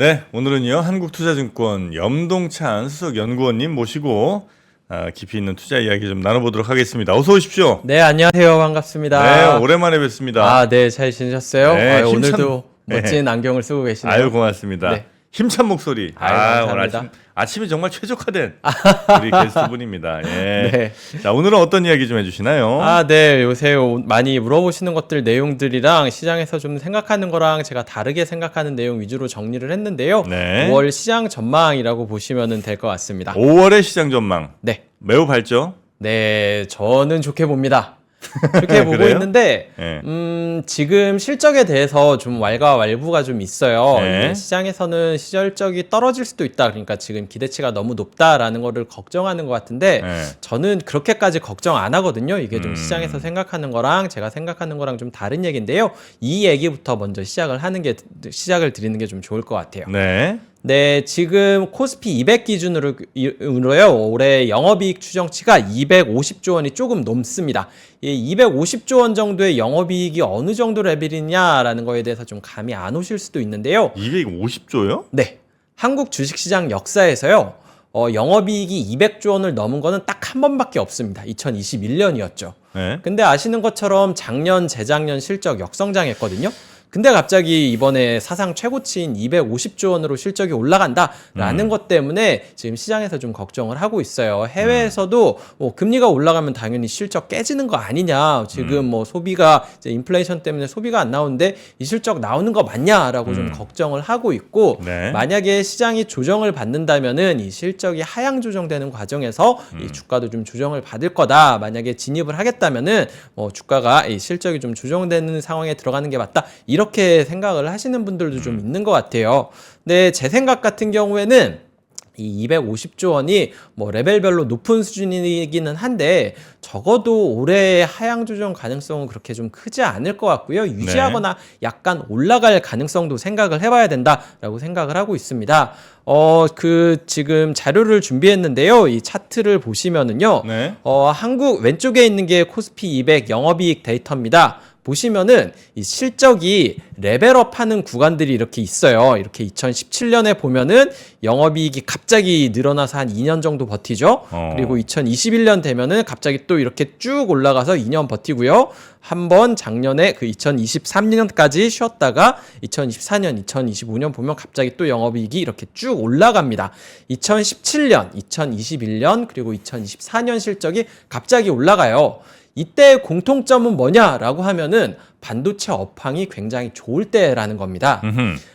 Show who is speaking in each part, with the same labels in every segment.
Speaker 1: 네, 오늘은요 한국투자증권 염동찬 수석연구원님 모시고 깊이 있는 투자 이야기 좀 나눠보도록 하겠습니다. 어서 오십시오.
Speaker 2: 네, 안녕하세요. 반갑습니다.
Speaker 1: 네, 오랜만에 뵙습니다.
Speaker 2: 네, 잘 지내셨어요?
Speaker 1: 네,
Speaker 2: 오늘도 멋진 안경을 쓰고 계시네요.
Speaker 1: 아유, 고맙습니다.
Speaker 2: 네.
Speaker 1: 힘찬 목소리.
Speaker 2: 감사합니다.
Speaker 1: 오늘 아침이 정말 최적화된 우리 게스트분입니다. 예.
Speaker 2: 네.
Speaker 1: 자, 오늘은 어떤 이야기 좀 해주시나요?
Speaker 2: 네, 요새 많이 물어보시는 것들 내용들이랑 시장에서 좀 생각하는 거랑 제가 다르게 생각하는 내용 위주로 정리를 했는데요.
Speaker 1: 네.
Speaker 2: 5월 시장 전망이라고 보시면 될 것 같습니다.
Speaker 1: 5월의 시장 전망.
Speaker 2: 네.
Speaker 1: 매우 밝죠?
Speaker 2: 네, 저는 좋게 봅니다. 좋게 보고
Speaker 1: 그래요?
Speaker 2: 있는데
Speaker 1: 네.
Speaker 2: 지금 실적에 대해서 좀 왈가왈부가 좀 있어요.
Speaker 1: 네.
Speaker 2: 이게 시장에서는 실적이 떨어질 수도 있다. 그러니까 지금 기대치가 너무 높다라는 거를 걱정하는 것 같은데
Speaker 1: 네.
Speaker 2: 저는 그렇게까지 걱정 안 하거든요. 이게 좀 시장에서 생각하는 거랑 제가 생각하는 거랑 좀 다른 얘기인데요. 이 얘기부터 먼저 시작을 드리는 게 좀 좋을 것 같아요.
Speaker 1: 네.
Speaker 2: 네, 지금 코스피 200 기준으로요, 올해 영업이익 추정치가 250조 원이 조금 넘습니다. 이 250조 원 정도의 영업이익이 어느 정도 레벨이냐라는 거에 대해서 좀 감이 안 오실 수도 있는데요.
Speaker 1: 250조요?
Speaker 2: 네, 한국 주식시장 역사에서요, 영업이익이 200조 원을 넘은 거는 딱 한 번밖에 없습니다. 2021년이었죠.
Speaker 1: 네.
Speaker 2: 근데 아시는 것처럼 작년, 재작년 실적 역성장했거든요. 근데 갑자기 이번에 사상 최고치인 250조 원으로 실적이 올라간다라는 것 때문에 지금 시장에서 좀 걱정을 하고 있어요. 해외에서도 금리가 올라가면 당연히 실적 깨지는 거 아니냐. 지금 뭐 소비가 이제 인플레이션 때문에 소비가 안 나오는데 이 실적 나오는 거 맞냐라고 좀 걱정을 하고 있고
Speaker 1: 네.
Speaker 2: 만약에 시장이 조정을 받는다면은 이 실적이 하향 조정되는 과정에서 이 주가도 좀 조정을 받을 거다. 만약에 진입을 하겠다면은 주가가 이 실적이 좀 조정되는 상황에 들어가는 게 맞다. 이렇게 생각을 하시는 분들도 좀 있는 것 같아요. 근데 제 생각 같은 경우에는 이 250조 원이 뭐 레벨별로 높은 수준이기는 한데 적어도 올해 하향 조정 가능성은 그렇게 좀 크지 않을 것 같고요. 유지하거나 약간 올라갈 가능성도 생각을 해봐야 된다라고 생각을 하고 있습니다. 지금 자료를 준비했는데요. 이 차트를 보시면은요.
Speaker 1: 네.
Speaker 2: 한국 왼쪽에 있는 게 코스피 200 영업이익 데이터입니다. 보시면은 이 실적이 레벨업하는 구간들이 이렇게 있어요. 이렇게 2017년에 보면은 영업이익이 갑자기 늘어나서 한 2년 정도 버티죠. 그리고 2021년 되면은 갑자기 또 이렇게 쭉 올라가서 2년 버티고요. 한번 작년에 그 2023년까지 쉬었다가 2024년, 2025년 보면 갑자기 또 영업이익이 이렇게 쭉 올라갑니다. 2017년, 2021년 그리고 2024년 실적이 갑자기 올라가요. 이때 공통점은 뭐냐라고 하면은 반도체 업황이 굉장히 좋을 때라는 겁니다.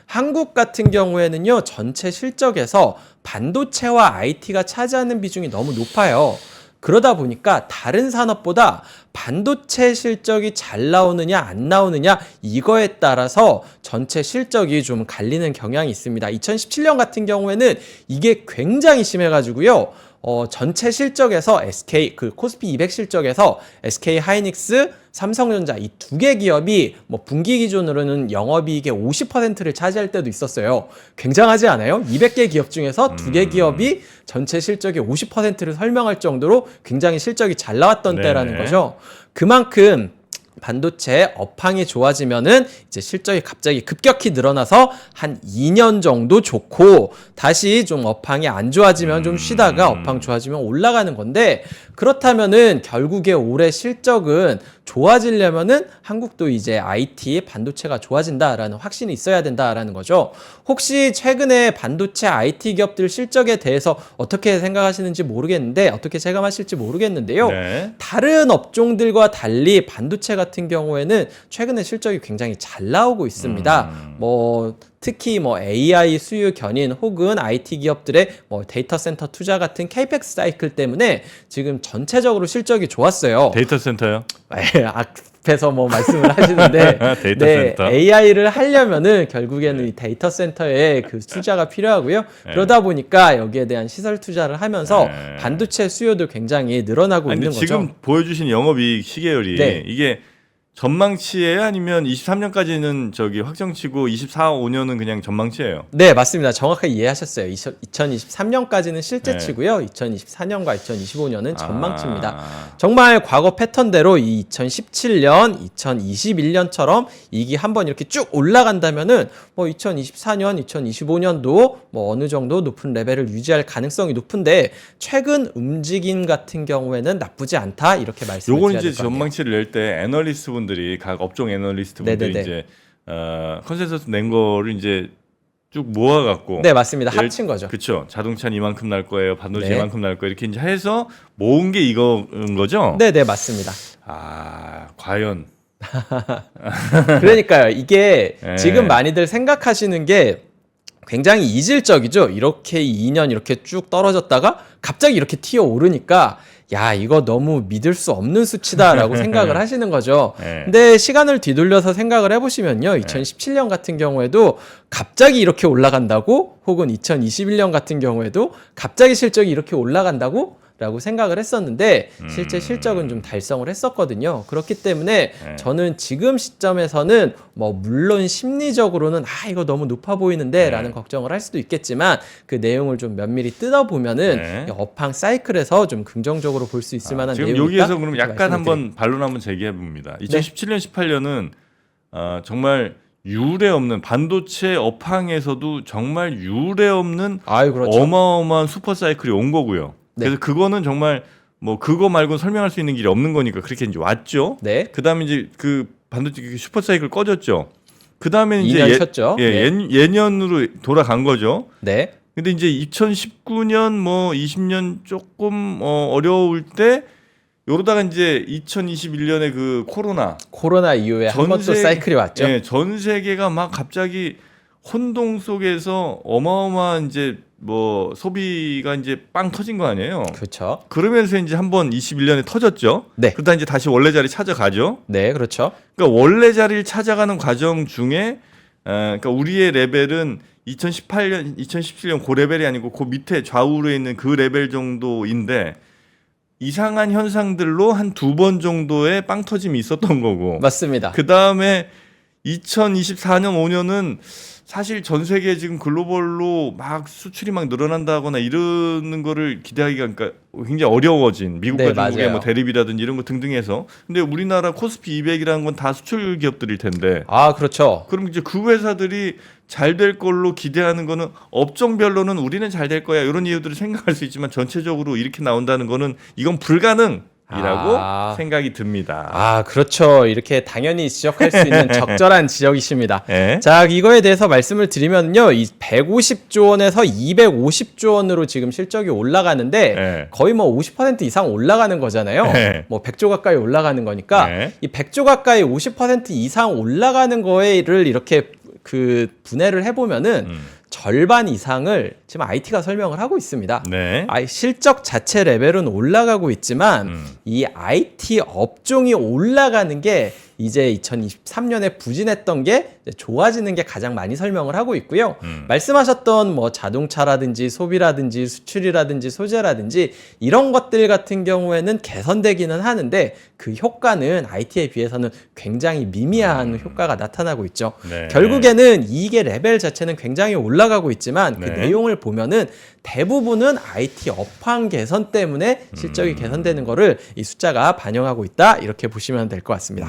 Speaker 2: 한국 같은 경우에는요, 전체 실적에서 반도체와 IT가 차지하는 비중이 너무 높아요. 그러다 보니까 다른 산업보다 반도체 실적이 잘 나오느냐 안 나오느냐 이거에 따라서 전체 실적이 좀 갈리는 경향이 있습니다. 2017년 같은 경우에는 이게 굉장히 심해가지고요. 전체 실적에서 코스피 200 실적에서 SK 하이닉스, 삼성전자 이 두 개 기업이 뭐 분기 기준으로는 영업이익의 50%를 차지할 때도 있었어요. 굉장하지 않아요? 200개 기업 중에서 두 개 기업이 전체 실적의 50%를 설명할 정도로 굉장히 실적이 잘 나왔던 때라는 거죠. 그만큼 반도체 업황이 좋아지면은 이제 실적이 갑자기 급격히 늘어나서 한 2년 정도 좋고 다시 좀 업황이 안 좋아지면 좀 쉬다가 업황 좋아지면 올라가는 건데 그렇다면은 결국에 올해 실적은 좋아지려면은 한국도 이제 IT 반도체가 좋아진다라는 확신이 있어야 된다라는 거죠. 혹시 최근에 반도체 IT 기업들 실적에 대해서 어떻게 생각하시는지 모르겠는데 어떻게 체감하실지 모르겠는데요.
Speaker 1: 네.
Speaker 2: 다른 업종들과 달리 반도체 같은 경우에는 최근에 실적이 굉장히 잘 나오고 있습니다. 특히 AI 수요 견인 혹은 IT 기업들의 데이터 센터 투자 같은 케이펙스 사이클 때문에 지금 전체적으로 실적이 좋았어요.
Speaker 1: 데이터 센터요?
Speaker 2: 앞에서 말씀을 하시는데
Speaker 1: 데이터 센터.
Speaker 2: AI를 하려면은 결국에는 이 데이터 센터에 그 투자가 필요하고요. 그러다 보니까 여기에 대한 시설 투자를 하면서 반도체 수요도 굉장히 늘어나고 있는 거죠.
Speaker 1: 지금 보여주신 영업이익 시계열이 이게 전망치예요? 아니면 23년까지는 저기 확정치고 24, 5년은 그냥 전망치예요?
Speaker 2: 네, 맞습니다. 정확하게 이해하셨어요. 2023년까지는 실제치고요.
Speaker 1: 네.
Speaker 2: 2024년과 2025년은 전망치입니다.
Speaker 1: 아.
Speaker 2: 정말 과거 패턴대로 이 2017년, 2021년처럼 이익이 한번 이렇게 쭉 올라간다면은 뭐 2024년, 2025년도 뭐 어느 정도 높은 레벨을 유지할 가능성이 높은데 최근 움직임 같은 경우에는 나쁘지 않다 이렇게 말씀을
Speaker 1: 요건
Speaker 2: 드려야
Speaker 1: 이제
Speaker 2: 될 것 같네요.
Speaker 1: 전망치를 낼 때 애널리스트 분들이 각 업종 애널리스트 분들이
Speaker 2: 네네네.
Speaker 1: 이제 컨센서스 낸 거를 이제 쭉 모아갖고
Speaker 2: 네, 맞습니다. 합친 거죠.
Speaker 1: 그렇죠. 자동차는 이만큼 날 거예요. 반도체
Speaker 2: 네.
Speaker 1: 이만큼 날 거예요. 이렇게 이제 해서 모은 게 이거인 거죠.
Speaker 2: 네, 네, 맞습니다.
Speaker 1: 아 과연
Speaker 2: 그러니까요. 이게
Speaker 1: 네.
Speaker 2: 지금 많이들 생각하시는 게 굉장히 이질적이죠. 이렇게 2년 이렇게 쭉 떨어졌다가 갑자기 이렇게 튀어 오르니까 야, 이거 너무 믿을 수 없는 수치다라고 생각을 하시는 거죠.
Speaker 1: 네.
Speaker 2: 근데 시간을 뒤돌려서 생각을 해보시면요. 2017년 같은 경우에도 갑자기 이렇게 올라간다고 혹은 2021년 같은 경우에도 갑자기 실적이 이렇게 올라간다고 라고 생각을 했었는데 실제 실적은 좀 달성을 했었거든요. 그렇기 때문에 저는 지금 시점에서는 뭐 물론 심리적으로는 아 이거 너무 높아 보이는데 라는 걱정을 할 수도 있겠지만 그 내용을 좀 면밀히 뜯어보면은 이 업황 사이클에서 좀 긍정적으로 볼 수 있을 만한
Speaker 1: 지금
Speaker 2: 내용이
Speaker 1: 여기에서
Speaker 2: 있다?
Speaker 1: 그럼
Speaker 2: 이렇게
Speaker 1: 약간
Speaker 2: 말씀을 드려요.
Speaker 1: 한번 반론 한번 제기해 봅니다. 2017년, 18년은 정말 유례 없는 반도체 업황에서도 정말 유례 없는
Speaker 2: 아유 그렇죠.
Speaker 1: 어마어마한 슈퍼 사이클이 온 거고요.
Speaker 2: 네.
Speaker 1: 그래서 그거는 정말 뭐 그거 말고는 설명할 수 있는 길이 없는 거니까 그렇게 이제 왔죠.
Speaker 2: 네.
Speaker 1: 그다음에 이제 그 반도체 슈퍼 사이클 꺼졌죠. 그다음에 이제
Speaker 2: 2년 쉬었죠.
Speaker 1: 예,
Speaker 2: 네.
Speaker 1: 예년으로 돌아간 거죠.
Speaker 2: 네.
Speaker 1: 근데 이제 2019년 뭐 20년 조금 어려울 때 요러다가 이제 2021년에 그
Speaker 2: 코로나 이후에 한 번 또 사이클이 왔죠.
Speaker 1: 예, 전 세계가 막 갑자기 혼동 속에서 어마어마한 이제 뭐 소비가 이제 빵 터진 거 아니에요.
Speaker 2: 그렇죠.
Speaker 1: 그러면서 이제 한번 21년에 터졌죠.
Speaker 2: 네.
Speaker 1: 그러다 이제 다시 원래 자리 찾아가죠.
Speaker 2: 네, 그렇죠.
Speaker 1: 그러니까 원래 자리를 찾아가는 과정 중에 그러니까 우리의 레벨은 2018년, 2017년 그 레벨이 아니고 그 밑에 좌우로 있는 그 레벨 정도인데 이상한 현상들로 한 2번 정도의 빵 터짐이 있었던 거고.
Speaker 2: 맞습니다.
Speaker 1: 그 다음에 2024년, 5년은 사실 전 세계 지금 글로벌로 막 수출이 막 늘어난다거나 이러는 거를 기대하기가 그러니까 굉장히 어려워진 미국과
Speaker 2: 네,
Speaker 1: 중국의
Speaker 2: 맞아요.
Speaker 1: 뭐 대립이라든지 이런 거 등등해서 근데 우리나라 코스피 200이라는 건 다 수출 기업들일 텐데
Speaker 2: 아, 그렇죠.
Speaker 1: 그럼 이제 그 회사들이 잘 될 걸로 기대하는 거는 업종별로는 우리는 잘 될 거야 이런 이유들을 생각할 수 있지만 전체적으로 이렇게 나온다는 거는 이건 불가능이라고 생각이 듭니다.
Speaker 2: 아, 그렇죠. 이렇게 당연히 지적할 수 있는 적절한 지적이십니다.
Speaker 1: 예?
Speaker 2: 자, 이거에 대해서 말씀을 드리면요. 이 150조 원에서 250조 원으로 지금 실적이 올라가는데
Speaker 1: 예.
Speaker 2: 거의 뭐 50% 이상 올라가는 거잖아요.
Speaker 1: 예.
Speaker 2: 뭐 100조 가까이 올라가는 거니까
Speaker 1: 예.
Speaker 2: 이 100조 가까이 50% 이상 올라가는 거를 이렇게 그 분해를 해보면은 절반 이상을 지금 IT가 설명을 하고 있습니다.
Speaker 1: 네.
Speaker 2: 실적 자체 레벨은 올라가고 있지만 이 IT 업종이 올라가는 게 이제 2023년에 부진했던 게 이제 좋아지는 게 가장 많이 설명을 하고 있고요. 말씀하셨던 뭐 자동차라든지 소비라든지 수출이라든지 소재라든지 이런 것들 같은 경우에는 개선되기는 하는데 그 효과는 IT에 비해서는 굉장히 미미한 효과가 나타나고 있죠.
Speaker 1: 네.
Speaker 2: 결국에는 이익의 레벨 자체는 굉장히 올라가고 있지만 그
Speaker 1: 네.
Speaker 2: 내용을 보면은 대부분은 IT 업황 개선 때문에 실적이 개선되는 거를 이 숫자가 반영하고 있다 이렇게 보시면 될 것 같습니다.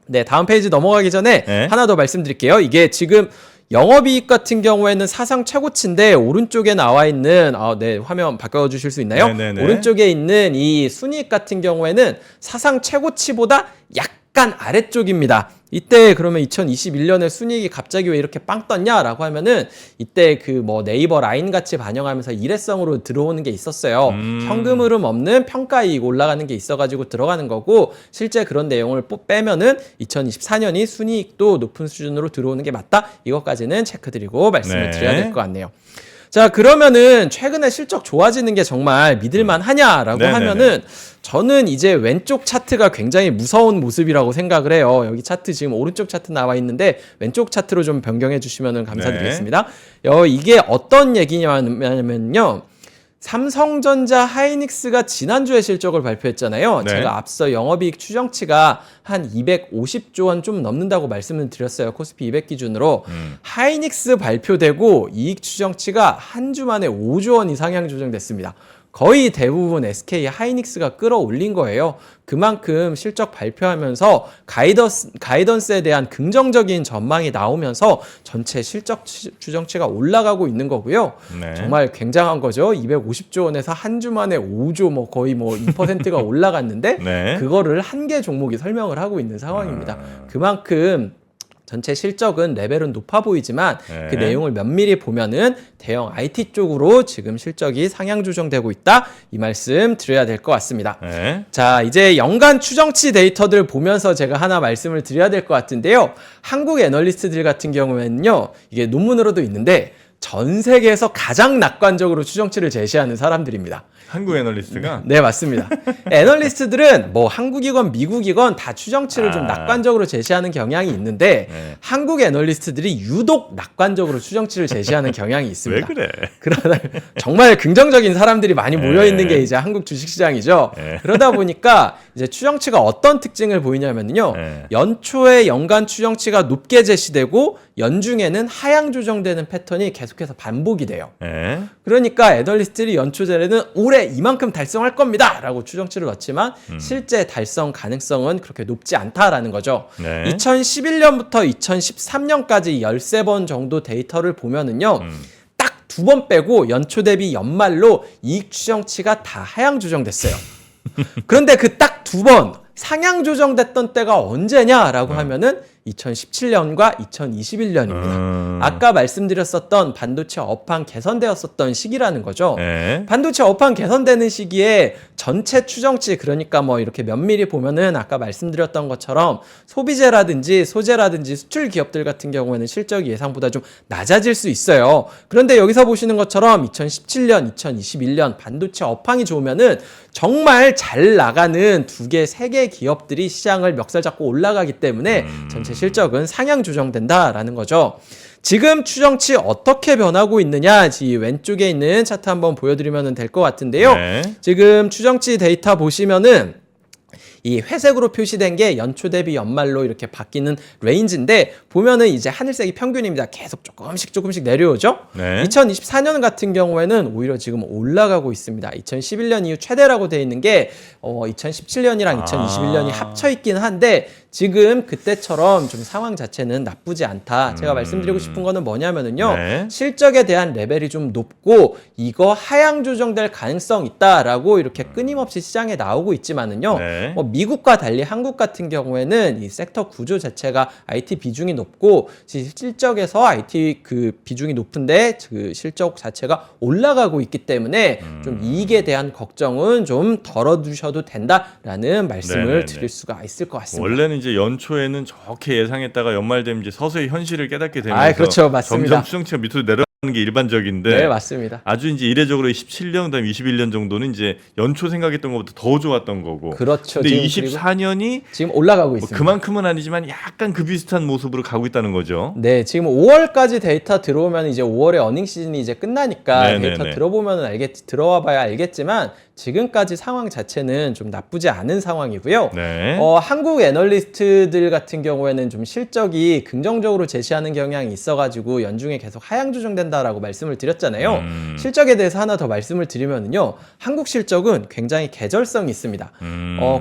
Speaker 2: 네, 다음 페이지 넘어가기 전에
Speaker 1: 네.
Speaker 2: 하나 더 말씀드릴게요. 이게 지금 영업이익 같은 경우에는 사상 최고치인데 오른쪽에 나와 있는 네, 화면 바꿔주실 수 있나요?
Speaker 1: 네네네.
Speaker 2: 오른쪽에 있는 이 순이익 같은 경우에는 사상 최고치보다 약간 아래쪽입니다. 이때 그러면 2021년에 순이익이 갑자기 왜 이렇게 빵 떴냐라고 하면은 이때 그 뭐 네이버 라인 같이 반영하면서 일회성으로 들어오는 게 있었어요. 현금 흐름 없는 평가이익 올라가는 게 있어가지고 들어가는 거고 실제 그런 내용을 빼면은 2024년이 순이익도 높은 수준으로 들어오는 게 맞다. 이것까지는 체크드리고 말씀을
Speaker 1: 네.
Speaker 2: 드려야 될 것 같네요. 자, 그러면은 최근에 실적 좋아지는 게 정말 믿을만 하냐라고
Speaker 1: 네네네.
Speaker 2: 하면은 저는 이제 왼쪽 차트가 굉장히 무서운 모습이라고 생각을 해요. 여기 차트 지금 오른쪽 차트 나와 있는데 왼쪽 차트로 좀 변경해 주시면 감사드리겠습니다. 이게 어떤 얘기냐면요. 삼성전자, 하이닉스가 지난주에 실적을 발표했잖아요.
Speaker 1: 네.
Speaker 2: 제가 앞서 영업이익 추정치가 한 250조 원 좀 넘는다고 말씀을 드렸어요. 코스피 200 기준으로. 하이닉스 발표되고 이익 추정치가 한 주 만에 5조 원 이상 향 조정됐습니다. 거의 대부분 SK 하이닉스가 끌어올린 거예요. 그만큼 실적 발표하면서 가이던스에 대한 긍정적인 전망이 나오면서 전체 실적 추정치가 올라가고 있는 거고요.
Speaker 1: 네.
Speaker 2: 정말 굉장한 거죠. 250조 원에서 한 주 만에 5조 거의 2%가 올라갔는데
Speaker 1: 네.
Speaker 2: 그거를 한 개 종목이 설명을 하고 있는 상황입니다. 그만큼 전체 실적은 레벨은 높아 보이지만
Speaker 1: 네.
Speaker 2: 그 내용을 면밀히 보면은 대형 IT 쪽으로 지금 실적이 상향 조정되고 있다. 이 말씀 드려야 될 것 같습니다.
Speaker 1: 네.
Speaker 2: 자, 이제 연간 추정치 데이터들 보면서 제가 하나 말씀을 드려야 될 것 같은데요. 한국 애널리스트들 같은 경우에는요. 이게 논문으로도 있는데 전 세계에서 가장 낙관적으로 추정치를 제시하는 사람들입니다.
Speaker 1: 한국 애널리스트가
Speaker 2: 네, 맞습니다. 애널리스트들은 뭐 한국이건 미국이건 다 추정치를 좀 낙관적으로 제시하는 경향이 있는데
Speaker 1: 네.
Speaker 2: 한국 애널리스트들이 유독 낙관적으로 추정치를 제시하는 경향이
Speaker 1: 왜
Speaker 2: 있습니다.
Speaker 1: 그래?
Speaker 2: 그러다 정말 긍정적인 사람들이 많이 모여 있는 게 이제 한국 주식시장이죠.
Speaker 1: 네.
Speaker 2: 그러다 보니까 이제 추정치가 어떤 특징을 보이냐면요.
Speaker 1: 네.
Speaker 2: 연초에 연간 추정치가 높게 제시되고 연중에는 하향 조정되는 패턴이 계속해서 반복이 돼요.
Speaker 1: 네.
Speaker 2: 그러니까 애널리스트들이 연초전에는 올해 이만큼 달성할 겁니다 라고 추정치를 넣지만 실제 달성 가능성은 그렇게 높지 않다라는 거죠.
Speaker 1: 네.
Speaker 2: 2011년부터 2013년까지 13번 정도 데이터를 보면은요. 딱 2번 빼고 연초 대비 연말로 이익 추정치가 다 하향 조정됐어요. 그런데 그 딱 2번 상향 조정됐던 때가 언제냐라고 하면은 2017년과 2021년입니다. 아까 말씀드렸었던 반도체 업황 개선되었었던 시기라는 거죠.
Speaker 1: 네.
Speaker 2: 반도체 업황 개선되는 시기에 전체 추정치, 그러니까 뭐 이렇게 면밀히 보면은 아까 말씀드렸던 것처럼 소비재라든지 소재라든지 수출 기업들 같은 경우에는 실적이 예상보다 좀 낮아질 수 있어요. 그런데 여기서 보시는 것처럼 2017년, 2021년 반도체 업황이 좋으면은 정말 잘 나가는 2개, 3개 기업들이 시장을 멱살 잡고 올라가기 때문에 전체 실적은 상향 조정된다라는 거죠. 지금 추정치 어떻게 변하고 있느냐, 이 왼쪽에 있는 차트 한번 보여드리면 될 것 같은데요.
Speaker 1: 네.
Speaker 2: 지금 추정치 데이터 보시면은 이 회색으로 표시된 게 연초 대비 연말로 이렇게 바뀌는 레인지인데 보면은 이제 하늘색이 평균입니다. 계속 조금씩 내려오죠.
Speaker 1: 네.
Speaker 2: 2024년 같은 경우에는 오히려 지금 올라가고 있습니다. 2011년 이후 최대라고 되어 있는 게 2017년이랑 2021년이 합쳐 있긴 한데 지금 그때처럼 좀 상황 자체는 나쁘지 않다. 제가 말씀드리고 싶은 거는 뭐냐면은요.
Speaker 1: 네.
Speaker 2: 실적에 대한 레벨이 좀 높고 이거 하향 조정될 가능성 있다라고 이렇게 끊임없이 시장에 나오고 있지만은요.
Speaker 1: 네.
Speaker 2: 뭐 미국과 달리 한국 같은 경우에는 이 섹터 구조 자체가 IT 비중이 높고 실적에서 IT 그 비중이 높은데 그 실적 자체가 올라가고 있기 때문에 좀 이익에 대한 걱정은 좀 덜어두셔도 된다라는 말씀을
Speaker 1: 네네네.
Speaker 2: 드릴 수가 있을 것 같습니다.
Speaker 1: 원래는 이제 연초에는 좋게 예상했다가 연말 되면 이제 서서히 현실을 깨닫게 되면서
Speaker 2: 아, 그렇죠. 맞습니다.
Speaker 1: 점점 추정치가 밑으로 내려가는 게 일반적인데
Speaker 2: 네, 맞습니다.
Speaker 1: 아주 이제 이례적으로 17년 그다음에 21년 정도는 이제 연초 생각했던 것보다 더 좋았던 거고.
Speaker 2: 그렇죠.
Speaker 1: 근데
Speaker 2: 지금
Speaker 1: 24년이
Speaker 2: 지금 올라가고
Speaker 1: 뭐
Speaker 2: 있습니다.
Speaker 1: 그만큼은 아니지만 약간 그 비슷한 모습으로 가고 있다는 거죠.
Speaker 2: 네, 지금 5월까지 데이터 들어오면 이제 5월에 어닝 시즌이 이제 끝나니까
Speaker 1: 네네네.
Speaker 2: 데이터 들어보면 들어와 봐야 알겠지만 지금까지 상황 자체는 좀 나쁘지 않은 상황이고요.
Speaker 1: 네.
Speaker 2: 한국 애널리스트들 같은 경우에는 좀 실적이 긍정적으로 제시하는 경향이 있어가지고 연중에 계속 하향 조정된다라고 말씀을 드렸잖아요. 실적에 대해서 하나 더 말씀을 드리면은요, 한국 실적은 굉장히 계절성이 있습니다.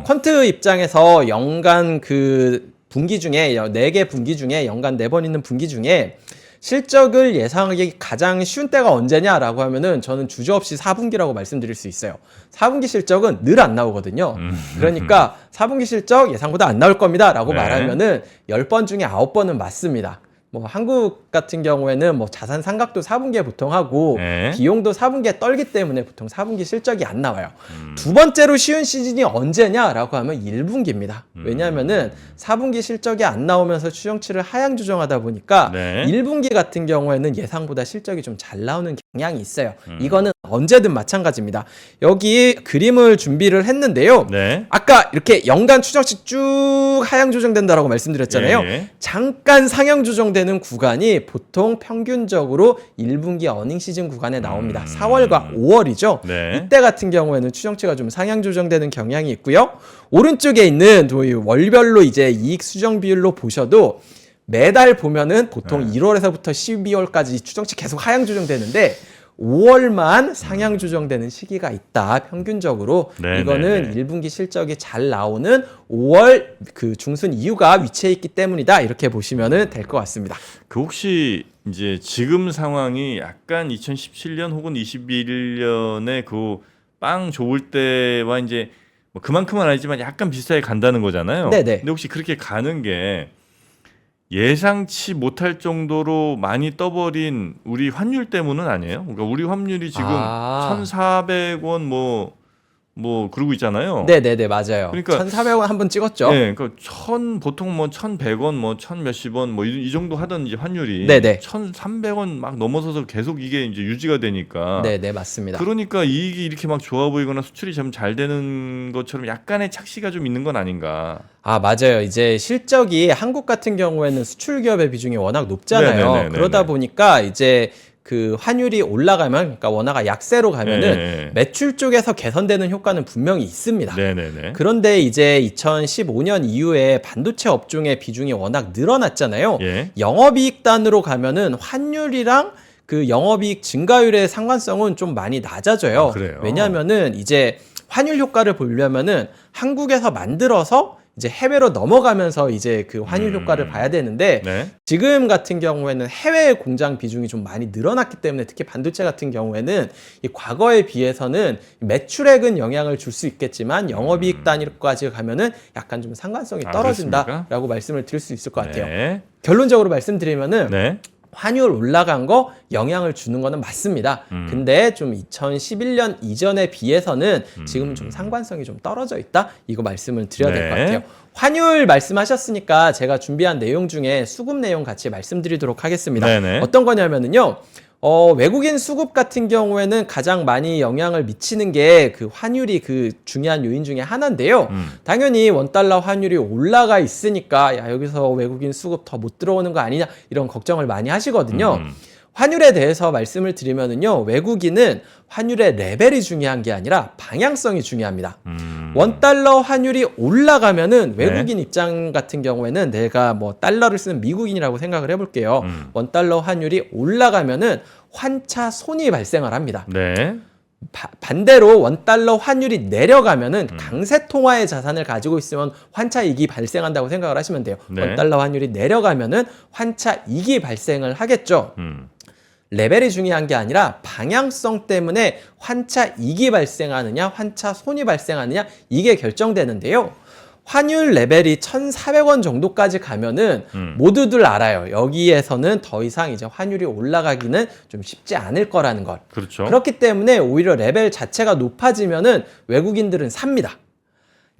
Speaker 2: 퀀트 입장에서 연간 그 분기 중에 4개 분기 중에 연간 4번 있는 분기 중에 실적을 예상하기 가장 쉬운 때가 언제냐라고 하면은 저는 주저없이 4분기라고 말씀드릴 수 있어요. 4분기 실적은 늘 안 나오거든요. 그러니까 4분기 실적 예상보다 안 나올 겁니다라고
Speaker 1: 네.
Speaker 2: 말하면은 10번 중에 9번은 맞습니다. 뭐 한국 같은 경우에는 뭐 자산 상각도 4분기에 보통 하고
Speaker 1: 네.
Speaker 2: 비용도 4분기에 떨기 때문에 보통 4분기 실적이 안 나와요. 두 번째로 쉬운 시즌이 언제냐라고 하면 1분기입니다. 왜냐하면은 4분기 실적이 안 나오면서 추정치를 하향 조정하다 보니까
Speaker 1: 네.
Speaker 2: 1분기 같은 경우에는 예상보다 실적이 좀 잘 나오는 영향이 있어요. 이거는 언제든 마찬가지입니다. 여기 그림을 준비를 했는데요.
Speaker 1: 네.
Speaker 2: 아까 이렇게 연간 추정치 쭉 하향 조정된다라고 말씀드렸잖아요.
Speaker 1: 예, 예.
Speaker 2: 잠깐 상향 조정되는 구간이 보통 평균적으로 1분기 어닝 시즌 구간에 나옵니다. 4월과 5월이죠.
Speaker 1: 네.
Speaker 2: 이때 같은 경우에는 추정치가 좀 상향 조정되는 경향이 있고요. 오른쪽에 있는 저희 월별로 이제 이익 수정 비율로 보셔도 매달 보면은 보통 1월에서부터 12월까지 추정치 계속 하향 조정되는데 5월만 상향 조정되는 시기가 있다. 평균적으로
Speaker 1: 네,
Speaker 2: 이거는
Speaker 1: 네, 네.
Speaker 2: 1분기 실적이 잘 나오는 5월 그 중순 이후가 위치해 있기 때문이다. 이렇게 보시면은 될 것 같습니다.
Speaker 1: 그 혹시 이제 지금 상황이 약간 2017년 혹은 21년에 그 빵 좋을 때와 이제 뭐 그만큼은 아니지만 약간 비슷하게 간다는 거잖아요.
Speaker 2: 네네.
Speaker 1: 근데 혹시 그렇게 가는 게 예상치 못할 정도로 많이 떠버린 우리 환율 때문은 아니에요? 그러니까 우리 환율이 지금 1,400원 뭐 그러고 있잖아요.
Speaker 2: 네네네, 맞아요.
Speaker 1: 그러니까
Speaker 2: 1,400원 한번 찍었죠.
Speaker 1: 네, 그러니까 보통 뭐 1,100원, 뭐 1,000몇십 원, 뭐 이 정도 하던 이제 환율이
Speaker 2: 네네.
Speaker 1: 1,300원 막 넘어서서 계속 이게 이제 유지가 되니까.
Speaker 2: 네네, 맞습니다.
Speaker 1: 그러니까 이익이 이렇게 막 좋아 보이거나 수출이 좀 잘 되는 것처럼 약간의 착시가 좀 있는 건 아닌가.
Speaker 2: 아, 맞아요. 이제 실적이 한국 같은 경우에는 수출 기업의 비중이 워낙 높잖아요.
Speaker 1: 네네네네네.
Speaker 2: 그러다 보니까 이제 그 환율이 올라가면, 그러니까 원화가 약세로 가면은
Speaker 1: 네.
Speaker 2: 매출 쪽에서 개선되는 효과는 분명히 있습니다.
Speaker 1: 네네네.
Speaker 2: 그런데 이제 2015년 이후에 반도체 업종의 비중이 워낙 늘어났잖아요.
Speaker 1: 예.
Speaker 2: 영업이익단으로 가면은 환율이랑 그 영업이익 증가율의 상관성은 좀 많이 낮아져요.
Speaker 1: 아, 그래요?
Speaker 2: 왜냐하면은 이제 환율 효과를 보려면은 한국에서 만들어서 이제 해외로 넘어가면서 이제 그 환율 효과를 봐야 되는데
Speaker 1: 네.
Speaker 2: 지금 같은 경우에는 해외 공장 비중이 좀 많이 늘어났기 때문에 특히 반도체 같은 경우에는 이 과거에 비해서는 매출액은 영향을 줄 수 있겠지만 영업이익 단위까지 가면은 약간 좀 상관성이
Speaker 1: 아,
Speaker 2: 떨어진다라고 말씀을 드릴 수 있을 것 같아요.
Speaker 1: 네.
Speaker 2: 결론적으로 말씀드리면은
Speaker 1: 네.
Speaker 2: 환율 올라간 거 영향을 주는 거는 맞습니다. 근데 좀 2011년 이전에 비해서는 지금 좀 상관성이 좀 떨어져 있다? 이거 말씀을 드려야 될 것
Speaker 1: 네.
Speaker 2: 같아요. 환율 말씀하셨으니까 제가 준비한 내용 중에 수급 내용 같이 말씀드리도록 하겠습니다.
Speaker 1: 네네.
Speaker 2: 어떤 거냐면은요. 외국인 수급 같은 경우에는 가장 많이 영향을 미치는 게 그 환율이 그 중요한 요인 중에 하나인데요. 당연히 원달러 환율이 올라가 있으니까 야, 여기서 외국인 수급 더 못 들어오는 거 아니냐 이런 걱정을 많이 하시거든요. 환율에 대해서 말씀을 드리면은요, 외국인은 환율의 레벨이 중요한 게 아니라 방향성이 중요합니다. 원달러 환율이 올라가면은 외국인 입장 같은 경우에는 내가 뭐 달러를 쓰는 미국인이라고 생각을 해볼게요. 원달러 환율이 올라가면은 환차 손이 발생을 합니다.
Speaker 1: 네.
Speaker 2: 반대로 원달러 환율이 내려가면은 강세 통화의 자산을 가지고 있으면 환차 이익이 발생한다고 생각을 하시면 돼요.
Speaker 1: 네.
Speaker 2: 원달러 환율이 내려가면은 환차 이익이 발생을 하겠죠. 레벨이 중요한 게 아니라 방향성 때문에 환차 이익이 발생하느냐, 환차 손이 발생하느냐 이게 결정되는데요. 환율 레벨이 1,400원 정도까지 가면은 모두들 알아요. 여기에서는 더 이상 이제 환율이 올라가기는 좀 쉽지 않을 거라는 걸.
Speaker 1: 그렇죠.
Speaker 2: 그렇기 때문에 오히려 레벨 자체가 높아지면은 외국인들은 삽니다.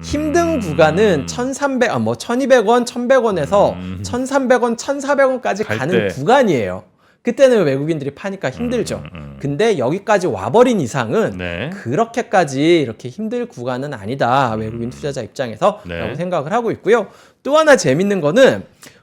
Speaker 2: 힘든 구간은 1,200원, 1,100원에서 1,300원, 1,400원까지
Speaker 1: 갈
Speaker 2: 가는
Speaker 1: 때.
Speaker 2: 구간이에요. 그때는 외국인들이 파니까 힘들죠. 근데 여기까지 와버린 이상은
Speaker 1: 네.
Speaker 2: 그렇게까지 이렇게 힘들 구간은 아니다. 외국인 투자자 입장에서
Speaker 1: 네.
Speaker 2: 라고 생각을 하고 있고요. 또 하나 재밌는 거는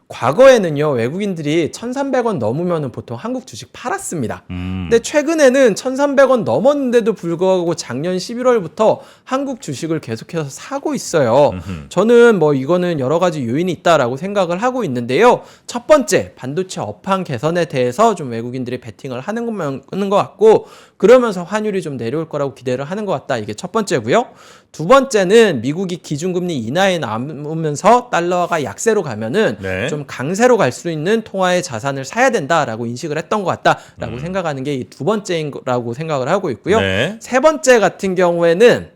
Speaker 2: 과거에는요, 외국인들이 1,300원 넘으면 보통 한국 주식 팔았습니다. 근데 최근에는 1,300원 넘었는데도 불구하고 작년 11월부터 한국 주식을 계속해서 사고 있어요. 저는 뭐 이거는 여러 가지 요인이 있다라고 생각을 하고 있는데요. 첫 번째, 반도체 업황 개선에 대해서 좀 외국인들이 베팅을 하는 것 같고, 그러면서 환율이 좀 내려올 거라고 기대를 하는 것 같다. 이게 첫 번째고요. 두 번째는 미국이 기준금리 인하에 남으면서 달러가 약세로 가면은
Speaker 1: 네.
Speaker 2: 좀 강세로 갈 수 있는 통화의 자산을 사야 된다라고 인식을 했던 것 같다라고 생각하는 게 이 두 번째인 거라고 생각을 하고 있고요.
Speaker 1: 네.
Speaker 2: 세 번째 같은 경우에는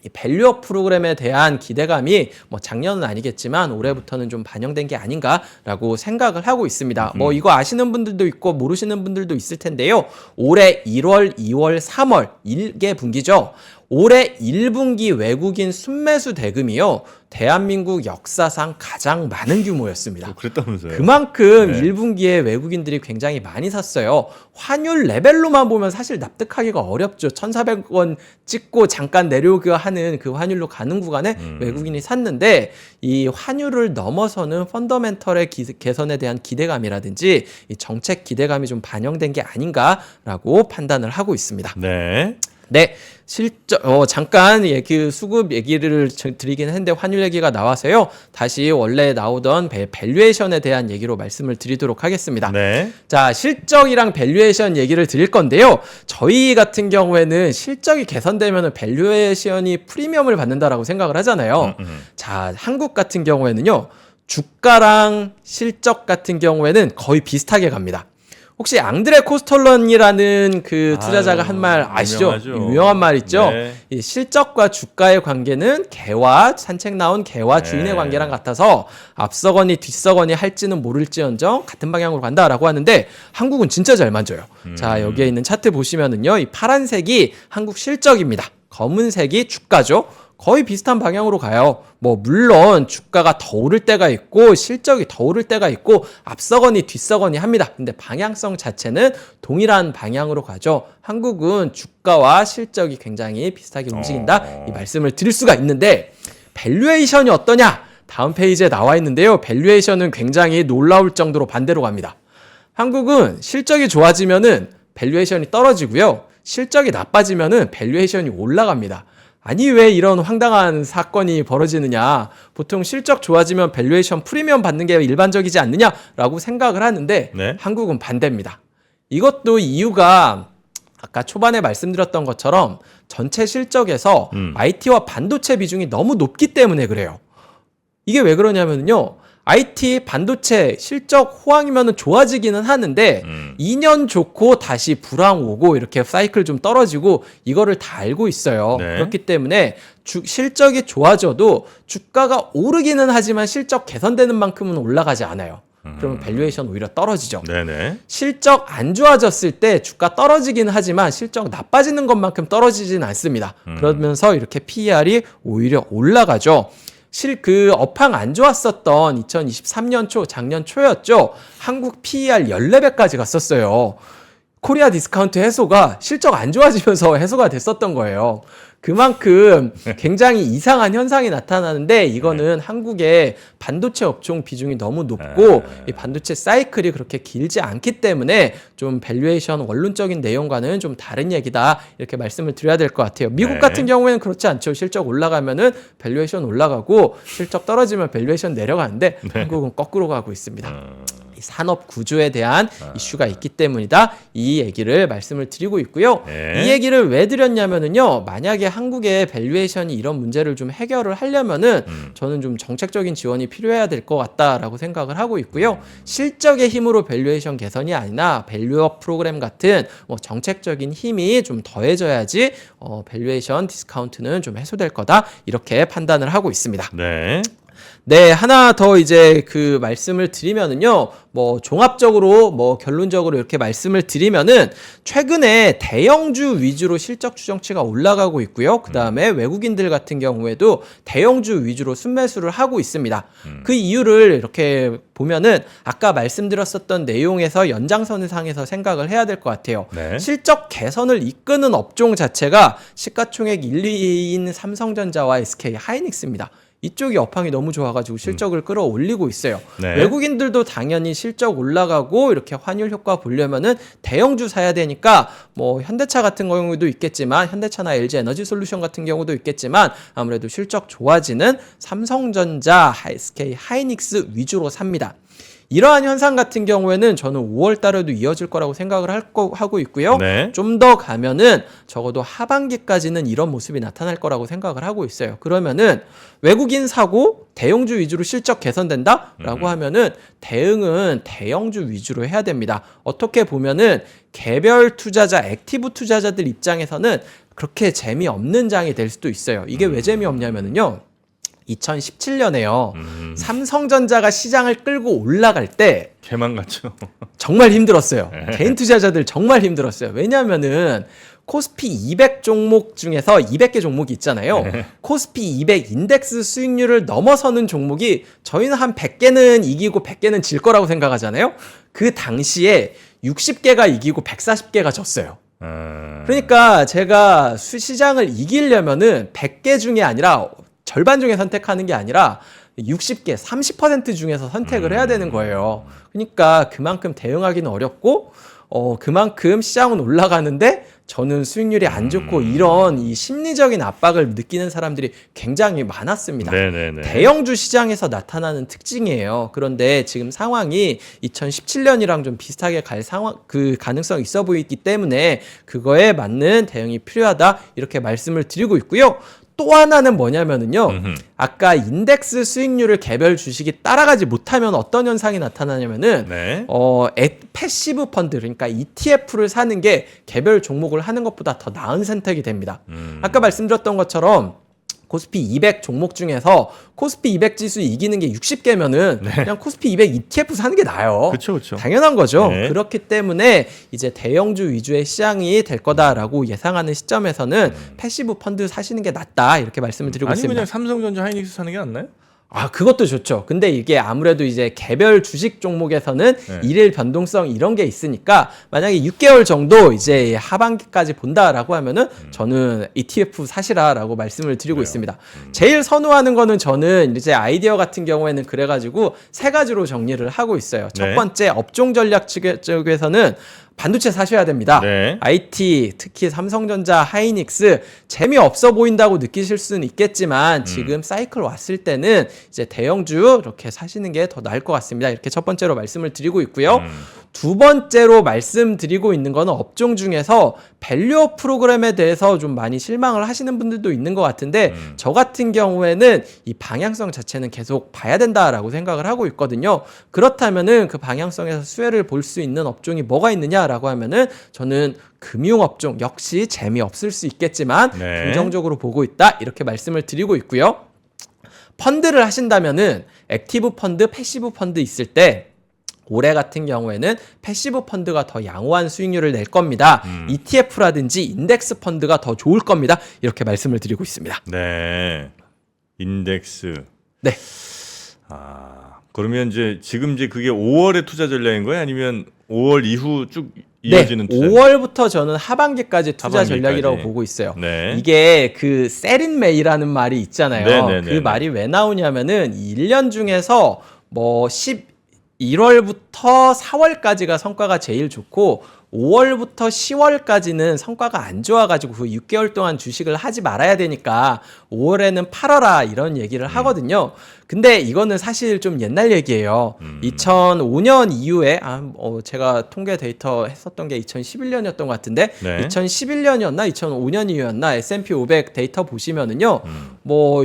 Speaker 2: 이 밸류업 프로그램에 대한 기대감이 뭐 작년은 아니겠지만 올해부터는 좀 반영된 게 아닌가라고 생각을 하고 있습니다. 뭐 이거 아시는 분들도 있고 모르시는 분들도 있을 텐데요. 올해 1월, 2월, 3월 1개 분기죠. 올해 1분기 외국인 순매수 대금이요. 대한민국 역사상 가장 많은 규모였습니다.
Speaker 1: 그랬다면서요?
Speaker 2: 그만큼
Speaker 1: 네.
Speaker 2: 1분기에 외국인들이 굉장히 많이 샀어요. 환율 레벨로만 보면 사실 납득하기가 어렵죠. 1,400원 찍고 잠깐 내려오기가 하는 그 환율로 가는 구간에 외국인이 샀는데 이 환율을 넘어서는 펀더멘털의 개선에 대한 기대감이라든지 이 정책 기대감이 좀 반영된 게 아닌가라고 판단을 하고 있습니다.
Speaker 1: 네.
Speaker 2: 네, 잠깐 그 수급 얘기를 드리긴 했는데 환율 얘기가 나와서요. 다시 원래 나오던 밸류에이션에 대한 얘기로 말씀을 드리도록 하겠습니다.
Speaker 1: 네.
Speaker 2: 자, 실적이랑 밸류에이션 얘기를 드릴 건데요. 저희 같은 경우에는 실적이 개선되면 밸류에이션이 프리미엄을 받는다라고 생각을 하잖아요. 자, 한국 같은 경우에는요. 주가랑 실적 같은 경우에는 거의 비슷하게 갑니다. 혹시 앙드레 코스톨런이라는 그 투자자가 한 말 아시죠?
Speaker 1: 유명하죠.
Speaker 2: 유명한 말 있죠?
Speaker 1: 네.
Speaker 2: 이 실적과 주가의 관계는 개와 산책 나온 개와
Speaker 1: 네.
Speaker 2: 주인의 관계랑 같아서 앞서거니 뒤서거니 할지는 모를지언정 같은 방향으로 간다라고 하는데 한국은 진짜 잘 맞아요. 자, 여기에 있는 차트 보시면은요. 이 파란색이 한국 실적입니다. 검은색이 주가죠. 거의 비슷한 방향으로 가요. 뭐 물론 주가가 더 오를 때가 있고 실적이 더 오를 때가 있고 앞서거니 뒤서거니 합니다. 근데 방향성 자체는 동일한 방향으로 가죠. 한국은 주가와 실적이 굉장히 비슷하게 움직인다. 이 말씀을 드릴 수가 있는데 밸류에이션이 어떠냐? 다음 페이지에 나와 있는데요. 밸류에이션은 굉장히 놀라울 정도로 반대로 갑니다. 한국은 실적이 좋아지면은 밸류에이션이 떨어지고요. 실적이 나빠지면은 밸류에이션이 올라갑니다. 아니 왜 이런 황당한 사건이 벌어지느냐. 보통 실적 좋아지면 밸류에이션 프리미엄 받는 게 일반적이지 않느냐라고 생각을 하는데
Speaker 1: 네.
Speaker 2: 한국은 반대입니다. 이것도 이유가 아까 초반에 말씀드렸던 것처럼 전체 실적에서 IT와 반도체 비중이 너무 높기 때문에 그래요. 이게 왜 그러냐면요. IT, 반도체 실적 호황이면 좋아지기는 하는데 2년 좋고 다시 불황 오고 이렇게 사이클 좀 떨어지고 이거를 다 알고 있어요.
Speaker 1: 네.
Speaker 2: 그렇기 때문에 실적이 좋아져도 주가가 오르기는 하지만 실적 개선되는 만큼은 올라가지 않아요. 그러면 밸류에이션 오히려 떨어지죠.
Speaker 1: 네네.
Speaker 2: 실적 안 좋아졌을 때 주가 떨어지기는 하지만 실적 나빠지는 것만큼 떨어지진 않습니다. 그러면서 이렇게 PER이 오히려 올라가죠. 그 업황 안 좋았었던 2023년 초, 작년 초였죠. 한국 PER 14배까지 갔었어요. 코리아 디스카운트 해소가 실적 안 좋아지면서 해소가 됐었던 거예요. 그만큼 굉장히 이상한 현상이 나타나는데 이거는 한국의 반도체 업종 비중이 너무 높고 이 반도체 사이클이 그렇게 길지 않기 때문에 좀 밸류에이션 원론적인 내용과는 좀 다른 얘기다 이렇게 말씀을 드려야 될 것 같아요. 미국
Speaker 1: 네.
Speaker 2: 같은 경우에는 그렇지 않죠. 실적 올라가면은 밸류에이션 올라가고 실적 떨어지면 밸류에이션 내려가는데 한국은 거꾸로 가고 있습니다. 산업 구조에 대한 이슈가 있기 때문이다. 이 얘기를 말씀을 드리고 있고요.
Speaker 1: 네.
Speaker 2: 이 얘기를 왜 드렸냐면은요. 만약에 한국의 밸류에이션이 이런 문제를 좀 해결을 하려면은 저는 좀 정책적인 지원이 필요해야 될 것 같다라고 생각을 하고 있고요. 실적의 힘으로 밸류에이션 개선이 아니라 밸류업 프로그램 같은 뭐 정책적인 힘이 좀 더해져야지 밸류에이션 디스카운트는 좀 해소될 거다. 이렇게 판단을 하고 있습니다.
Speaker 1: 네.
Speaker 2: 네, 하나 더 이제 그 말씀을 드리면은요, 뭐 종합적으로 뭐 결론적으로 이렇게 말씀을 드리면은 최근에 대형주 위주로 실적 추정치가 올라가고 있고요. 그 다음에 외국인들 같은 경우에도 대형주 위주로 순매수를 하고 있습니다. 그 이유를 이렇게 보면은 아까 말씀드렸었던 내용에서 연장선상에서 생각을 해야 될 것 같아요.
Speaker 1: 네.
Speaker 2: 실적 개선을 이끄는 업종 자체가 시가총액 1, 2위인 삼성전자와 SK 하이닉스입니다. 이쪽이 업황이 너무 좋아가지고 실적을 끌어올리고 있어요.
Speaker 1: 네.
Speaker 2: 외국인들도 당연히 실적 올라가고 이렇게 환율 효과 보려면은 대형주 사야 되니까 뭐 현대차 같은 경우도 있겠지만 현대차나 LG 에너지 솔루션 같은 경우도 있겠지만 아무래도 실적 좋아지는 삼성전자, SK 하이닉스 위주로 삽니다. 이러한 현상 같은 경우에는 저는 5월 달에도 이어질 거라고 생각을 하고 있고요.
Speaker 1: 네.
Speaker 2: 좀 더 가면은 적어도 하반기까지는 이런 모습이 나타날 거라고 생각을 하고 있어요. 그러면은 외국인 사고 대형주 위주로 실적 개선된다라고 하면은 대응은 대형주 위주로 해야 됩니다. 어떻게 보면은 개별 투자자, 액티브 투자자들 입장에서는 그렇게 재미없는 장이 될 수도 있어요. 이게 왜 재미없냐면은요. 2017년에요. 삼성전자가 시장을 끌고 올라갈 때
Speaker 1: 개만 같죠.
Speaker 2: 정말 힘들었어요. 개인 투자자들 정말 힘들었어요. 왜냐하면은 코스피 200 종목 중에서 200개 종목이 있잖아요. 코스피 200 인덱스 수익률을 넘어서는 종목이 저희는 한 100개는 이기고 100개는 질 거라고 생각하잖아요. 그 당시에 60개가 이기고 140개가 졌어요. 그러니까 제가 시장을 이기려면은 100개 중에 아니라 절반 중에 선택하는 게 아니라 60개, 30% 중에서 선택을 해야 되는 거예요. 그러니까 그만큼 대응하기는 어렵고 그만큼 시장은 올라가는데 저는 수익률이 안 좋고 이런 이 심리적인 압박을 느끼는 사람들이 굉장히 많았습니다.
Speaker 1: 네네네.
Speaker 2: 대형주 시장에서 나타나는 특징이에요. 그런데 지금 상황이 2017년이랑 좀 비슷하게 갈 상황, 그 가능성이 있어 보이기 때문에 그거에 맞는 대응이 필요하다 이렇게 말씀을 드리고 있고요. 또 하나는 뭐냐면은요. 아까 인덱스 수익률을 개별 주식이 따라가지 못하면 어떤 현상이 나타나냐면은
Speaker 1: 네.
Speaker 2: 패시브 펀드 그러니까 ETF를 사는 게 개별 종목을 하는 것보다 더 나은 선택이 됩니다. 아까 말씀드렸던 것처럼 코스피 200 종목 중에서 코스피 200 지수 이기는 게 60개면은 그냥 코스피 200 ETF 사는 게 나아요.
Speaker 1: 그렇죠, 그렇죠.
Speaker 2: 당연한 거죠.
Speaker 1: 네.
Speaker 2: 그렇기 때문에 이제 대형주 위주의 시장이 될 거다라고 예상하는 시점에서는 패시브 펀드 사시는 게 낫다 이렇게 말씀을 드리고
Speaker 1: 아니
Speaker 2: 있습니다.
Speaker 1: 그냥 삼성전자 하이닉스 사는 게 낫나요?
Speaker 2: 아, 그것도 좋죠. 근데 이게 아무래도 이제 개별 주식 종목에서는 일일 변동성 이런 게 있으니까 만약에 6개월 정도 이제 하반기까지 본다라고 하면은 저는 ETF 사시라라고 말씀을 드리고 있습니다. 제일 선호하는 거는 저는 이제 아이디어 같은 경우에는 그래가지고 세 가지로 정리를 하고 있어요. 첫
Speaker 1: 네.
Speaker 2: 번째 업종 전략 쪽에서는 반도체 사셔야 됩니다.
Speaker 1: 네.
Speaker 2: IT, 특히 삼성전자, 하이닉스 재미없어 보인다고 느끼실 수는 있겠지만 지금 사이클 왔을 때는 이제 대형주 이렇게 사시는 게 더 나을 것 같습니다. 이렇게 첫 번째로 말씀을 드리고 있고요. 두 번째로 말씀드리고 있는 거는 업종 중에서 밸류업 프로그램에 대해서 좀 많이 실망을 하시는 분들도 있는 것 같은데 저 같은 경우에는 이 방향성 자체는 계속 봐야 된다라고 생각을 하고 있거든요. 그렇다면은 그 방향성에서 수혜를 볼 수 있는 업종이 뭐가 있느냐라고 하면은 저는 금융업종 역시 재미없을 수 있겠지만
Speaker 1: 네.
Speaker 2: 긍정적으로 보고 있다 이렇게 말씀을 드리고 있고요. 펀드를 하신다면은 액티브 펀드, 패시브 펀드 있을 때 올해 같은 경우에는 패시브 펀드가 더 양호한 수익률을 낼 겁니다. ETF라든지 인덱스 펀드가 더 좋을 겁니다. 이렇게 말씀을 드리고 있습니다.
Speaker 1: 네. 인덱스.
Speaker 2: 네.
Speaker 1: 아, 그러면 이제 지금 이제 그게 5월의 투자 전략인 거예요? 아니면 5월 이후 쭉
Speaker 2: 네,
Speaker 1: 이어지는 투자?
Speaker 2: 5월부터 저는 하반기까지 투자
Speaker 1: 하반기까지.
Speaker 2: 전략이라고 보고 있어요.
Speaker 1: 네.
Speaker 2: 이게 그 셀인메이라는 말이 있잖아요.
Speaker 1: 네네네네.
Speaker 2: 그 말이 왜 나오냐면은 1년 중에서 뭐 11월부터 4월까지가 성과가 제일 좋고 5월부터 10월까지는 성과가 안 좋아가지고 그 6개월 동안 주식을 하지 말아야 되니까 5월에는 팔아라 이런 얘기를 하거든요. 근데 이거는 사실 좀 옛날 얘기예요. 2005년 이후에 제가 통계 데이터 했었던 게 2011년이었던 것 같은데
Speaker 1: 네.
Speaker 2: 2011년이었나 2005년 이후였나 S&P 500 데이터 보시면은요. 뭐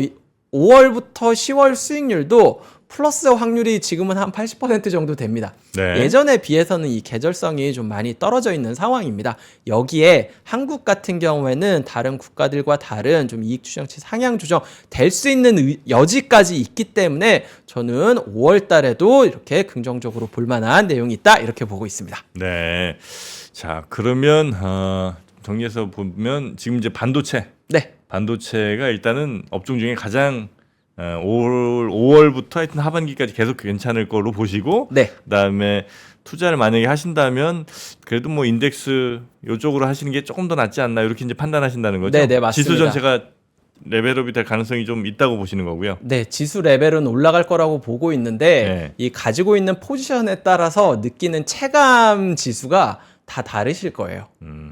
Speaker 2: 5월부터 10월 수익률도 플러스 확률이 지금은 한 80% 정도 됩니다.
Speaker 1: 네.
Speaker 2: 예전에 비해서는 이 계절성이 좀 많이 떨어져 있는 상황입니다. 여기에 한국 같은 경우에는 다른 국가들과 다른 좀 이익 추정치 상향 조정 될 수 있는 여지까지 있기 때문에 저는 5월 달에도 이렇게 긍정적으로 볼 만한 내용이 있다 이렇게 보고 있습니다.
Speaker 1: 네. 자, 그러면 정리해서 보면 지금 이제 반도체.
Speaker 2: 네.
Speaker 1: 반도체가 일단은 업종 중에 가장 5월부터 하여튼 하반기까지 계속 괜찮을 걸로 보시고
Speaker 2: 네.
Speaker 1: 그다음에 투자를 만약에 하신다면 그래도 뭐 인덱스 이쪽으로 하시는 게 조금 더 낫지 않나 이렇게 이제 판단하신다는 거죠.
Speaker 2: 네, 맞습니다.
Speaker 1: 지수 전체가 레벨업이 될 가능성이 좀 있다고 보시는 거고요.
Speaker 2: 네, 지수 레벨은 올라갈 거라고 보고 있는데
Speaker 1: 네.
Speaker 2: 이 가지고 있는 포지션에 따라서 느끼는 체감 지수가 다 다르실 거예요.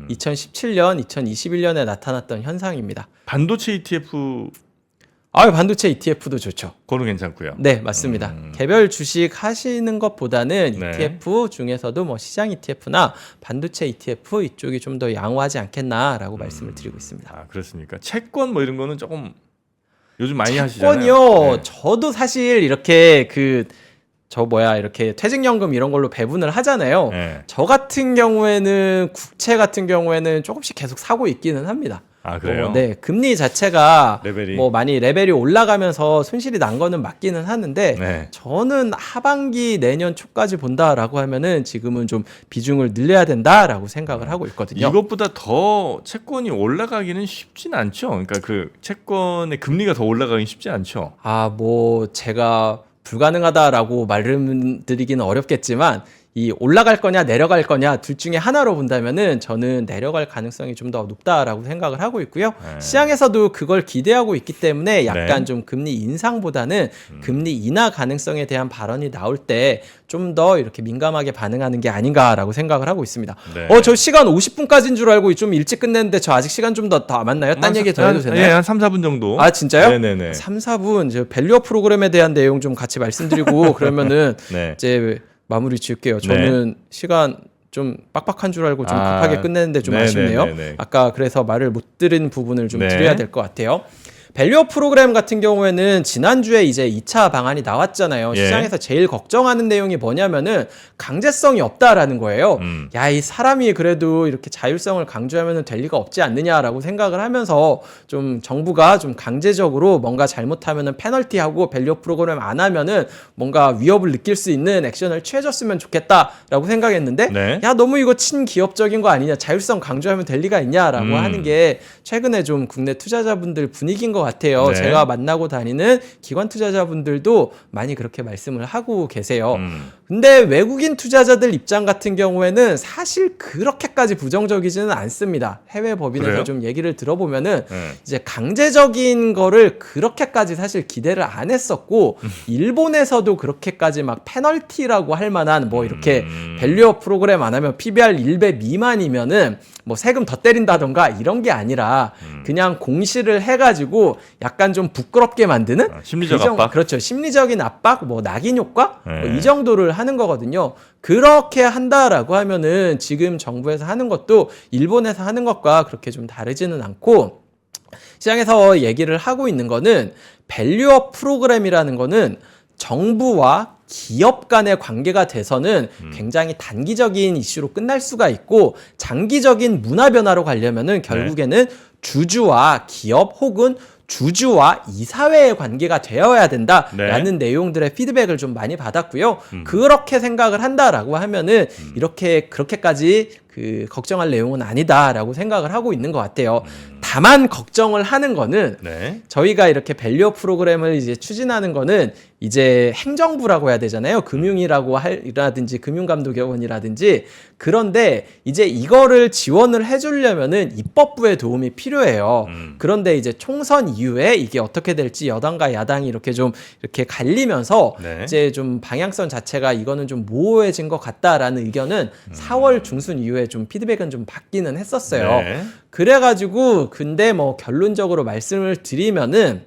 Speaker 2: 2017년, 2021년에 나타났던 현상입니다.
Speaker 1: 반도체 ETF
Speaker 2: 반도체 ETF도 좋죠.
Speaker 1: 그거는 괜찮고요.
Speaker 2: 네, 맞습니다. 개별 주식 하시는 것보다는
Speaker 1: 네.
Speaker 2: ETF 중에서도 뭐 시장 ETF나 반도체 ETF 이쪽이 좀 더 양호하지 않겠나라고 말씀을 드리고 있습니다.
Speaker 1: 아, 그렇습니까? 채권 뭐 이런 거는 조금 요즘 많이 하시잖아요.
Speaker 2: 채권이요.
Speaker 1: 네.
Speaker 2: 저도 사실 이렇게 이렇게 퇴직연금 이런 걸로 배분을 하잖아요.
Speaker 1: 네.
Speaker 2: 저 같은 경우에는 국채 같은 경우에는 조금씩 계속 사고 있기는 합니다.
Speaker 1: 아, 그래요?
Speaker 2: 네, 금리 자체가
Speaker 1: 레벨이.
Speaker 2: 뭐 많이 레벨이 올라가면서 손실이 난 거는 맞기는 하는데
Speaker 1: 네.
Speaker 2: 저는 하반기 내년 초까지 본다라고 하면은 지금은 좀 비중을 늘려야 된다라고 생각을 하고 있거든요.
Speaker 1: 이것보다 더 채권이 올라가기는 쉽진 않죠. 그러니까 그 채권의 금리가 더 올라가긴 쉽지 않죠.
Speaker 2: 뭐 제가 불가능하다라고 말씀드리기는 어렵겠지만 이 올라갈 거냐 내려갈 거냐 둘 중에 하나로 본다면은 저는 내려갈 가능성이 좀 더 높다라고 생각을 하고 있고요.
Speaker 1: 네.
Speaker 2: 시장에서도 그걸 기대하고 있기 때문에 약간
Speaker 1: 네.
Speaker 2: 좀 금리 인상보다는 금리 인하 가능성에 대한 발언이 나올 때 좀 더 이렇게 민감하게 반응하는 게 아닌가라고 생각을 하고 있습니다.
Speaker 1: 네.
Speaker 2: 저 시간 50분까지인 줄 알고 좀 일찍 끝냈는데 저 아직 시간 좀 더 남았나요? 딴 얘기 더 해도 되나요?
Speaker 1: 예, 한 3, 4분 정도.
Speaker 2: 아 진짜요?
Speaker 1: 네네네.
Speaker 2: 3, 4분 저 밸류업 프로그램에 대한 내용 좀 같이 말씀드리고 그러면은
Speaker 1: 네.
Speaker 2: 이제 마무리 지을게요. 저는 시간 좀 빡빡한 줄 알고 좀
Speaker 1: 아,
Speaker 2: 급하게 끝냈는데 좀
Speaker 1: 네네네네.
Speaker 2: 아쉽네요. 아까 그래서 말을 못 드린 부분을 좀
Speaker 1: 네.
Speaker 2: 드려야 될 것 같아요. 밸류업 프로그램 같은 경우에는 지난주에 이제 2차 방안이 나왔잖아요.
Speaker 1: 예.
Speaker 2: 시장에서 제일 걱정하는 내용이 뭐냐면은 강제성이 없다라는 거예요. 야, 이 사람이 그래도 이렇게 자율성을 강조하면 될 리가 없지 않느냐라고 생각을 하면서 좀 정부가 좀 강제적으로 뭔가 잘못하면은 페널티하고 밸류업 프로그램 안 하면은 뭔가 위협을 느낄 수 있는 액션을 취해줬으면 좋겠다라고 생각했는데
Speaker 1: 네.
Speaker 2: 야, 너무 이거 친기업적인 거 아니냐. 자율성 강조하면 될 리가 있냐라고 하는 게 최근에 좀 국내 투자자분들 분위기인 것 같아요.
Speaker 1: 네.
Speaker 2: 제가 만나고 다니는 기관 투자자분들도 많이 그렇게 말씀을 하고 계세요. 근데 외국인 투자자들 입장 같은 경우에는 사실 그렇게까지 부정적이지는 않습니다. 해외 법인에서
Speaker 1: 그래요?
Speaker 2: 좀 얘기를 들어보면은
Speaker 1: 네.
Speaker 2: 이제 강제적인 거를 그렇게까지 사실 기대를 안 했었고 일본에서도 그렇게까지 막 페널티라고 할 만한 뭐 이렇게 밸류업 프로그램 안 하면 PBR 1배 미만이면은 뭐 세금 더 때린다던가 이런 게 아니라 그냥 공시를 해가지고 약간 좀 부끄럽게 만드는
Speaker 1: 심리적 압박?
Speaker 2: 그렇죠. 심리적인 압박, 뭐 낙인 효과
Speaker 1: 네.
Speaker 2: 뭐이 정도를 하는 거거든요. 그렇게 한다라고 하면은 지금 정부에서 하는 것도 일본에서 하는 것과 그렇게 좀 다르지는 않고 시장에서 얘기를 하고 있는 거는 밸류업 프로그램이라는 거는 정부와 기업 간의 관계가 돼서는 굉장히 단기적인 이슈로 끝날 수가 있고 장기적인 문화 변화로 가려면은 결국에는 주주와 기업 혹은 주주와 이사회의 관계가 되어야 된다라는 내용들의 피드백을 좀 많이 받았고요. 그렇게 생각을 한다라고 하면은 그렇게까지 그 걱정할 내용은 아니다라고 생각을 하고 있는 것 같아요. 다만 걱정을 하는 거는
Speaker 1: 네.
Speaker 2: 저희가 이렇게 밸류업 프로그램을 이제 추진하는 거는 이제 행정부라고 해야 되잖아요. 금융이라고 라든지 금융감독원이라든지 그런데 이제 이거를 지원을 해주려면은 입법부의 도움이 필요해요. 그런데 이제 총선 이후에 이게 어떻게 될지 여당과 야당이 이렇게 좀 이렇게 갈리면서
Speaker 1: 네.
Speaker 2: 이제 좀 방향성 자체가 이거는 좀 모호해진 것 같다라는 의견은 4월 중순 이후에 좀 피드백은 좀 받기는 했었어요.
Speaker 1: 네.
Speaker 2: 그래가지고 근데 뭐 결론적으로 말씀을 드리면은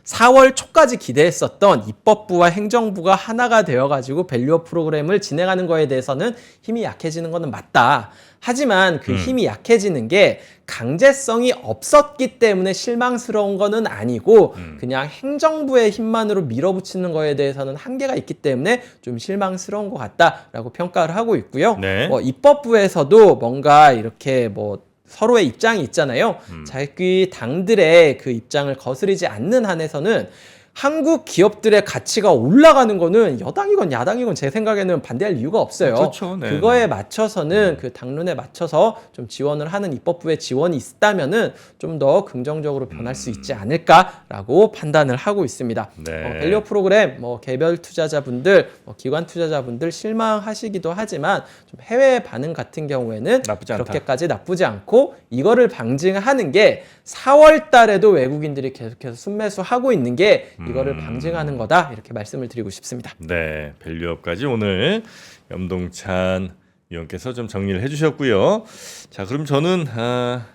Speaker 2: 4월 초까지 기대했었던 입법부와 행정부가 하나가 되어가지고 밸류업 프로그램을 진행하는 거에 대해서는 힘이 약해지는 거는 맞다. 하지만 그 힘이 약해지는 게 강제성이 없었기 때문에 실망스러운 거는 아니고 그냥 행정부의 힘만으로 밀어붙이는 거에 대해서는 한계가 있기 때문에 좀 실망스러운 것 같다라고 평가를 하고 있고요.
Speaker 1: 네.
Speaker 2: 입법부에서도 뭔가 이렇게 뭐 서로의 입장이 있잖아요. 자기 당들의 그 입장을 거스르지 않는 한에서는 한국 기업들의 가치가 올라가는 거는 여당이건 야당이건 제 생각에는 반대할 이유가 없어요.
Speaker 1: 그렇죠. 네.
Speaker 2: 그거에 맞춰서는 그 당론에 맞춰서 좀 지원을 하는 입법부의 지원이 있다면은 좀 더 긍정적으로 변할 수 있지 않을까라고 판단을 하고 있습니다.
Speaker 1: 네.
Speaker 2: 밸류업 프로그램 뭐 개별 투자자분들, 기관 투자자분들 실망하시기도 하지만 좀 해외 반응 같은 경우에는
Speaker 1: 나쁘지 않다.
Speaker 2: 그렇게까지 나쁘지 않고 이거를 방증하는 게 4월 달에도 외국인들이 계속해서 순매수하고 있는 게 이거를 방증하는 거다 이렇게 말씀을 드리고 싶습니다.
Speaker 1: 네, 밸류업까지 오늘 염동찬 위원께서 좀 정리를 해주셨고요. 자, 그럼 저는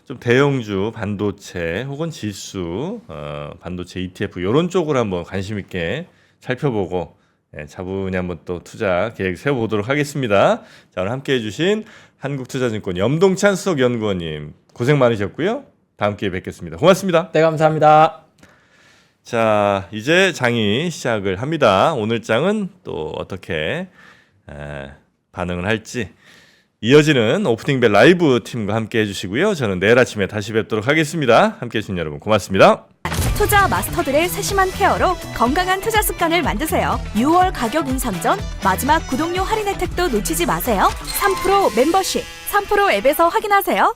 Speaker 1: 좀 대형주 반도체 혹은 지수, 반도체 ETF 이런 쪽으로 한번 관심 있게 살펴보고 차분히 한번 또 투자 계획 세워보도록 하겠습니다. 자, 오늘 함께해 주신 한국투자증권 염동찬 수석연구원님 고생 많으셨고요. 다음 기회에 뵙겠습니다. 고맙습니다.
Speaker 2: 네, 감사합니다.
Speaker 1: 자, 이제 장이 시작을 합니다. 오늘 장은 또 어떻게 반응을 할지 이어지는 오프닝 벨 라이브 팀과 함께 해주시고요. 저는 내일 아침에 다시 뵙도록 하겠습니다. 함께해 주신 여러분 고맙습니다.
Speaker 3: 투자 마스터들의 세심한 케어로 건강한 투자 습관을 만드세요. 6월 가격 인상 전 마지막 구독료 할인 혜택도 놓치지 마세요. 3프로 멤버십, 3프로 앱에서 확인하세요.